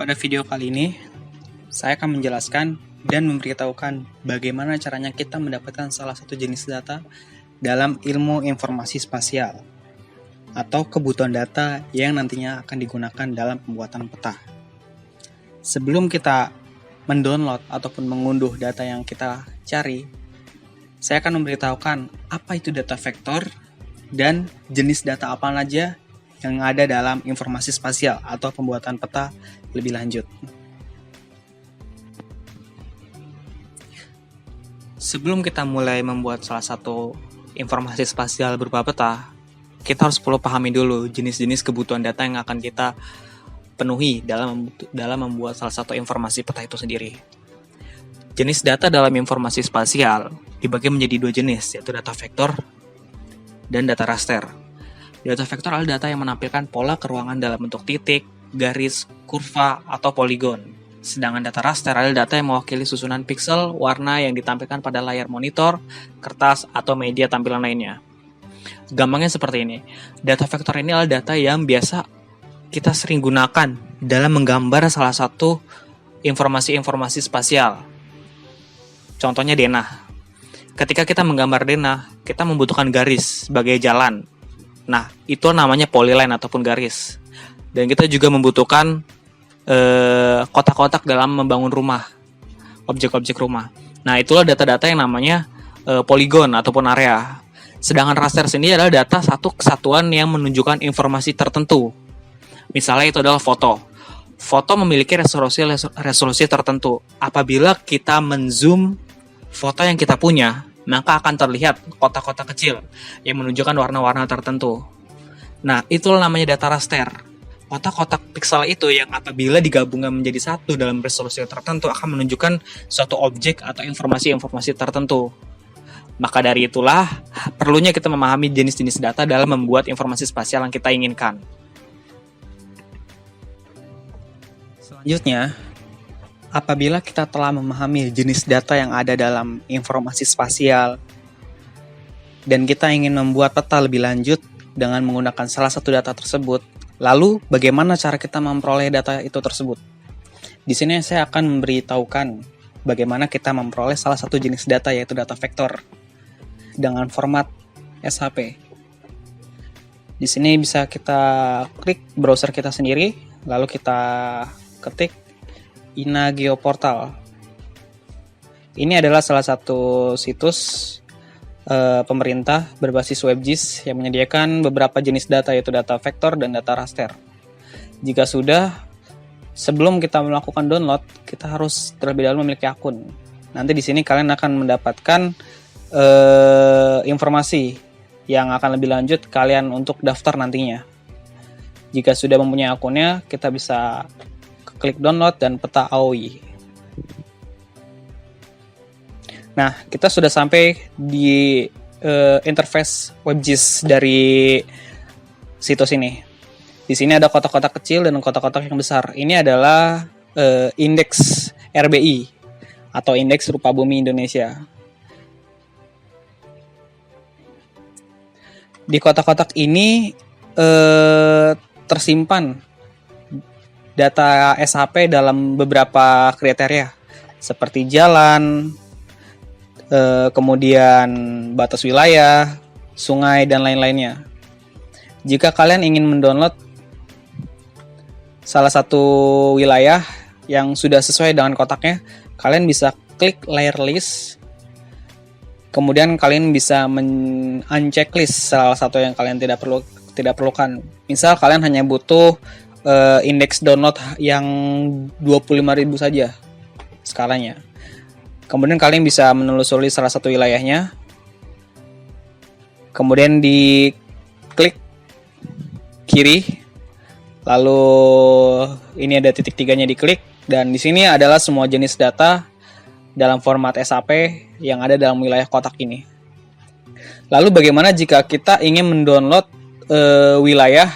Pada video kali ini, saya akan menjelaskan dan memberitahukan bagaimana caranya kita mendapatkan salah satu jenis data dalam ilmu informasi spasial atau kebutuhan data yang nantinya akan digunakan dalam pembuatan peta. Sebelum kita mendownload ataupun mengunduh data yang kita cari, saya akan memberitahukan apa itu data vektor dan jenis data apa saja yang ada dalam informasi spasial atau pembuatan peta lebih lanjut. Sebelum kita mulai membuat salah satu informasi spasial berupa peta, kita harus perlu pahami dulu jenis-jenis kebutuhan data yang akan kita penuhi dalam membuat salah satu informasi peta itu sendiri. Jenis data dalam informasi spasial dibagi menjadi dua jenis, yaitu data vektor dan data raster. Data vektor adalah data yang menampilkan pola keruangan dalam bentuk titik, garis, kurva, atau poligon. Sedangkan data raster adalah data yang mewakili susunan piksel, warna yang ditampilkan pada layar monitor, kertas, atau media tampilan lainnya. Gampangnya seperti ini. Data vektor ini adalah data yang biasa kita sering gunakan dalam menggambar salah satu informasi-informasi spasial. Contohnya denah. Ketika kita menggambar denah, kita membutuhkan garis sebagai jalan. Nah, itu namanya polyline ataupun garis. Dan kita juga membutuhkan kotak-kotak dalam membangun rumah, objek-objek rumah. Nah, itulah data-data yang namanya poligon ataupun area. Sedangkan raster sendiri adalah data satu kesatuan yang menunjukkan informasi tertentu. Misalnya itu adalah foto. Foto memiliki resolusi tertentu. Apabila kita menzoom foto yang kita punya, maka akan terlihat kotak-kotak kecil yang menunjukkan warna-warna tertentu. Nah, itulah namanya data raster. Kotak-kotak piksel itu yang apabila digabungkan menjadi satu dalam resolusi tertentu akan menunjukkan suatu objek atau informasi-informasi tertentu. Maka dari itulah, perlunya kita memahami jenis-jenis data dalam membuat informasi spasial yang kita inginkan. Selanjutnya, apabila kita telah memahami jenis data yang ada dalam informasi spasial dan kita ingin membuat peta lebih lanjut dengan menggunakan salah satu data tersebut, lalu bagaimana cara kita memperoleh data itu tersebut? Di sini saya akan memberitahukan bagaimana kita memperoleh salah satu jenis data, yaitu data vektor dengan format SHP. Di sini bisa kita klik browser kita sendiri, lalu kita ketik INA-Geoportal. Ini adalah salah satu situs pemerintah berbasis WebGIS yang menyediakan beberapa jenis data, yaitu data vektor dan data raster. Jika sudah, sebelum kita melakukan download, kita harus terlebih dahulu memiliki akun. Nanti di sini kalian akan mendapatkan informasi yang akan lebih lanjut kalian untuk daftar nantinya. Jika sudah mempunyai akunnya, kita bisa klik download dan peta AOI. Nah, kita sudah sampai di interface WebGIS dari situs ini. Di sini ada kotak-kotak kecil dan kotak-kotak yang besar. Ini adalah indeks RBI atau indeks rupa bumi Indonesia. Di kotak-kotak ini tersimpan data SHP dalam beberapa kriteria seperti jalan, kemudian batas wilayah, sungai, dan lain-lainnya. Jika kalian ingin mendownload salah satu wilayah yang sudah sesuai dengan kotaknya, kalian bisa klik layer list. Kemudian kalian bisa unchecklist salah satu yang kalian tidak perlukan. Misal kalian hanya butuh indeks download yang 25.000 saja skalanya. Kemudian kalian bisa menelusuri salah satu wilayahnya. Kemudian diklik kiri. Lalu ini ada titik tiganya, diklik, dan di sini adalah semua jenis data dalam format SHP yang ada dalam wilayah kotak ini. Lalu bagaimana jika kita ingin mendownload wilayah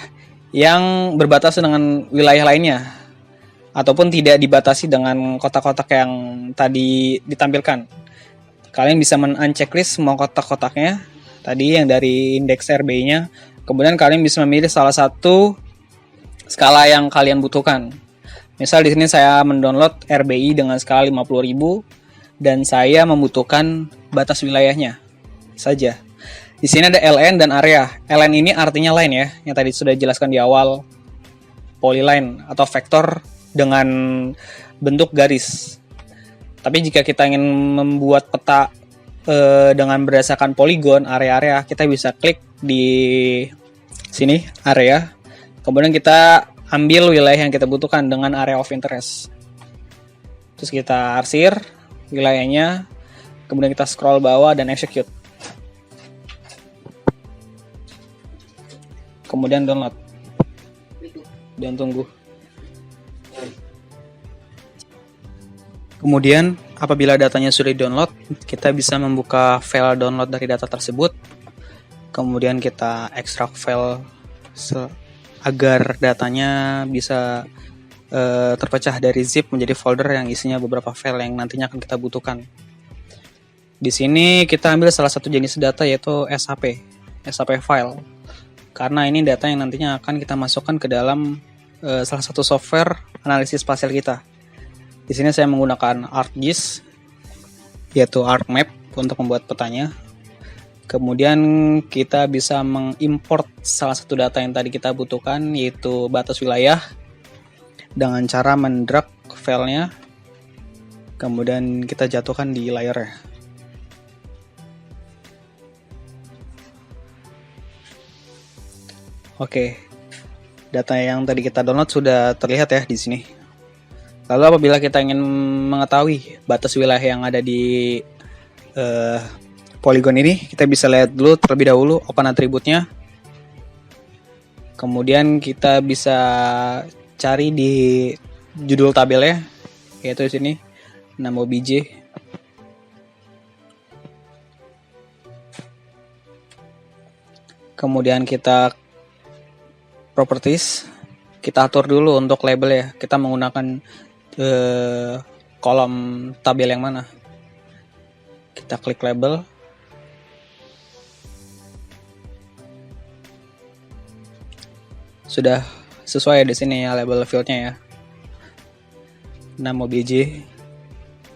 yang berbatasan dengan wilayah lainnya ataupun tidak dibatasi dengan kotak-kotak yang tadi ditampilkan? Kalian bisa men-unchecklist semua kotak-kotaknya tadi yang dari indeks RBI-nya. Kemudian kalian bisa memilih salah satu skala yang kalian butuhkan. Misal di sini saya mendownload RBI dengan skala 50.000 dan saya membutuhkan batas wilayahnya saja. Di sini ada LN dan area. LN ini artinya line ya, yang tadi sudah dijelaskan di awal. Polyline atau vektor dengan bentuk garis. Tapi jika kita ingin membuat peta dengan berdasarkan poligon, area-area, kita bisa klik di sini, area. Kemudian kita ambil wilayah yang kita butuhkan dengan area of interest. Terus kita arsir wilayahnya, kemudian kita scroll bawah dan execute. Kemudian download. Dan tunggu. Kemudian apabila datanya sudah di-download, kita bisa membuka file download dari data tersebut. Kemudian kita ekstrak file agar datanya bisa terpecah dari zip menjadi folder yang isinya beberapa file yang nantinya akan kita butuhkan. Di sini kita ambil salah satu jenis data yaitu SAP file. Karena ini data yang nantinya akan kita masukkan ke dalam salah satu software analisis spasial kita. Di sini saya menggunakan ArcGIS yaitu ArcMap untuk membuat petanya. Kemudian kita bisa mengimport salah satu data yang tadi kita butuhkan yaitu batas wilayah dengan cara mendrag filenya. Kemudian kita jatuhkan di layarnya. Oke. Data yang tadi kita download sudah terlihat ya di sini. Lalu apabila kita ingin mengetahui batas wilayah yang ada di polygon ini, kita bisa lihat dulu terlebih dahulu open atributnya. Kemudian kita bisa cari di judul tabelnya, yaitu di sini nama obj. Kemudian kita properties, kita atur dulu untuk label ya. Kita menggunakan kolom tabel yang mana. Kita klik label. Sudah sesuai di sini ya label fieldnya ya. Nama obj.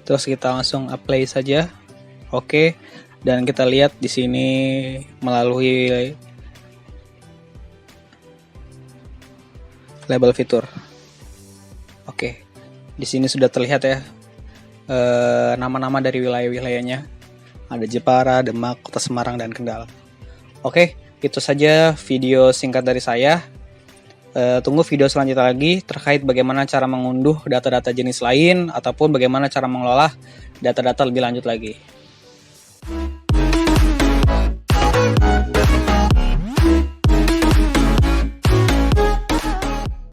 Terus kita langsung apply saja. Oke. Dan kita lihat di sini melalui label fitur. Oke. Di sini sudah terlihat ya nama-nama dari wilayah-wilayahnya. Ada Jepara, Demak, Kota Semarang, dan Kendal. Oke, itu saja video singkat dari saya. Tunggu video selanjutnya lagi terkait bagaimana cara mengunduh data-data jenis lain ataupun bagaimana cara mengelola data-data lebih lanjut lagi.